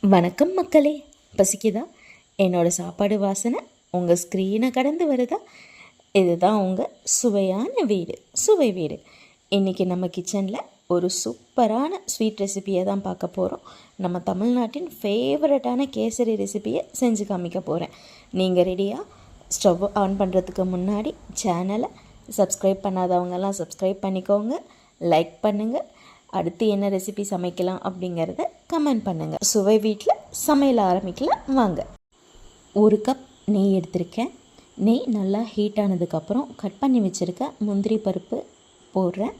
வணக்கம் மக்களே, பசிக்குதா? என்னோடய சாப்பாடு வாசனை உங்கள் ஸ்க்ரீனை கடந்து வருதா? இதுதான் உங்கள் சுவை வீடு. இன்றைக்கி நம்ம கிச்சனில் ஒரு சூப்பரான ஸ்வீட் ரெசிபியை தான் பார்க்க போகிறோம். நம்ம தமிழ்நாட்டின் ஃபேவரட்டான கேசரி ரெசிபியை செஞ்சு காமிக்க போகிறேன். நீங்கள் ரெடியாக? ஸ்டவ் ஆன் பண்ணுறதுக்கு முன்னாடி சேனலை சப்ஸ்கிரைப் பண்ணாதவங்கெல்லாம் சப்ஸ்கிரைப் பண்ணிக்கோங்க, லைக் பண்ணுங்கள். அடுத்து என்ன ரெசிபி சமைக்கலாம் அப்படிங்கிறத கமெண்ட் பண்ணுங்கள். சுவை வீட்டில் சமையல் ஆரம்பிக்கலாம் வாங்க. 1 கப் நெய் எடுத்திருக்கேன். நெய் நல்லா ஹீட் ஆனதுக்கப்புறம் கட் பண்ணி வச்சுருக்க முந்திரி பருப்பு போடுறேன்.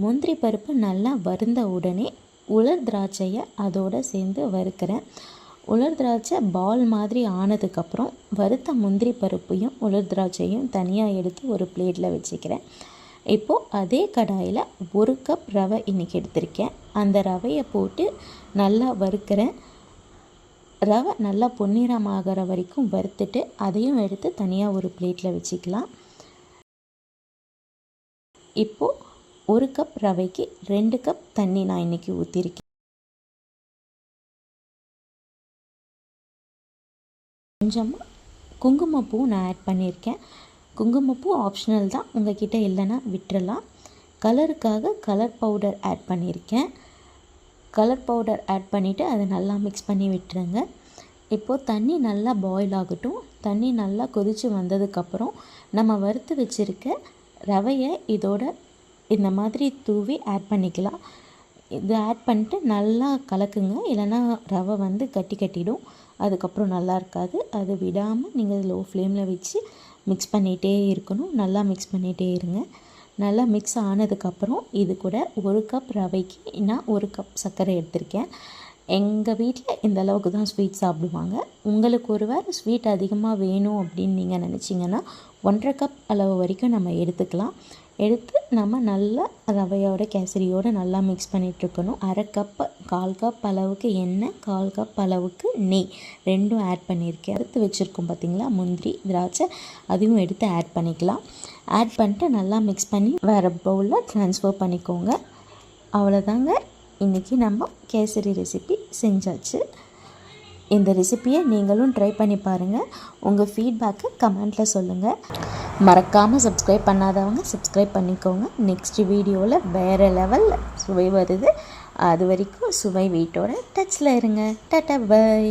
முந்திரி பருப்பு நல்லா வறுந்த உடனே உலர் திராட்சையை அதோடு சேர்ந்து வறுக்கிறேன். உலர் திராட்சை பால் மாதிரி ஆனதுக்கப்புறம் வறுத்த முந்திரி பருப்பையும் உலர் திராட்சையும் தனியாக எடுத்து ஒரு பிளேட்டில் வச்சுக்கிறேன். இப்போது அதே கடாயில் 1 கப் ரவை இன்றைக்கி எடுத்திருக்கேன். அந்த ரவையை போட்டு நல்லா வறுக்கிறேன். ரவை நல்லா பொன்னிறமாகிற வரைக்கும் வறுத்துட்டு அதையும் எடுத்து தனியாக ஒரு பிளேட்டில் வச்சுக்கலாம். இப்போது 1 கப் ரவைக்கு 2 கப் தண்ணி நான் இன்றைக்கி ஊற்றிருக்கேன். கொஞ்சமாக குங்குமப்பூ நான் ஆட் பண்ணியிருக்கேன். குங்குமப்பூ ஆப்ஷனல் தான், உங்கள்கிட்ட இல்லைன்னா விட்டுறலாம். கலருக்காக கலர் பவுடர் ஆட் பண்ணியிருக்கேன். கலர் பவுடர் ஆட் பண்ணிவிட்டு அதை நல்லா மிக்ஸ் பண்ணி விட்டுருங்க. இப்போது தண்ணி நல்லா பாயில் ஆகட்டும். தண்ணி நல்லா கொதித்து வந்ததுக்கப்புறம் நம்ம வறுத்து வச்சுருக்க ரவையை இதோட இந்த மாதிரி தூவி ஆட் பண்ணிக்கலாம். இது ஆட் பண்ணிட்டு நல்லா கலக்குங்க, இல்லைன்னா ரவை கட்டிடும். அதுக்கப்புறம் நல்லா இருக்காது. அது விடாமல் நீங்கள் லோ ஃப்ளேமில் வச்சு மிக்ஸ் பண்ணிகிட்டே இருக்கணும். நல்லா மிக்ஸ் பண்ணிகிட்டே இருங்க. நல்லா மிக்ஸ் ஆனதுக்கப்புறம் இது கூட 1 கப் ரவைக்கு நான் 1 கப் சர்க்கரை எடுத்திருக்கேன். எங்கள் வீட்டில் இந்த அளவுக்கு தான் ஸ்வீட் சாப்பிடுவாங்க. உங்களுக்கு ஒருவேளை ஸ்வீட் அதிகமாக வேணும் அப்படின்னு நீங்கள் நினச்சிங்கன்னா 1.5 கப் அளவு வரைக்கும் நம்ம எடுத்துக்கலாம். எடுத்து நம்ம நல்லா ரவையோட கேசரியோடு நல்லா மிக்ஸ் பண்ணிகிட்ருக்கணும். 1/2 கப் 1/4 கப் அளவுக்கு எண்ணெய், 1/4 கப் அளவுக்கு நெய் ரெண்டும் ஆட் பண்ணியிருக்கேன். எடுத்து வச்சுருக்கோம் பார்த்திங்களா, முந்திரி திராட்சை, அதையும் எடுத்து ஆட் பண்ணிக்கலாம். ஆட் பண்ணிட்டு நல்லா மிக்ஸ் பண்ணி வேறு பவுலில் ட்ரான்ஸ்ஃபர் பண்ணிக்கோங்க. அவ்வளோதாங்க, இன்றைக்கி நம்ம கேசரி ரெசிபி செஞ்சாச்சு. இந்த ரெசிப்பியை நீங்களும் ட்ரை பண்ணி பாருங்கள். உங்கள் ஃபீட்பேக்கை கமெண்ட்டில் சொல்லுங்கள். மறக்காமல் சப்ஸ்கிரைப் பண்ணாதவங்க சப்ஸ்கிரைப் பண்ணிக்கோங்க. நெக்ஸ்ட் வீடியோவில் வேறு லெவலில் சுவை வருது. அது வரைக்கும் சுவை வீட்டோட டச்சில் இருங்க. Tata bye.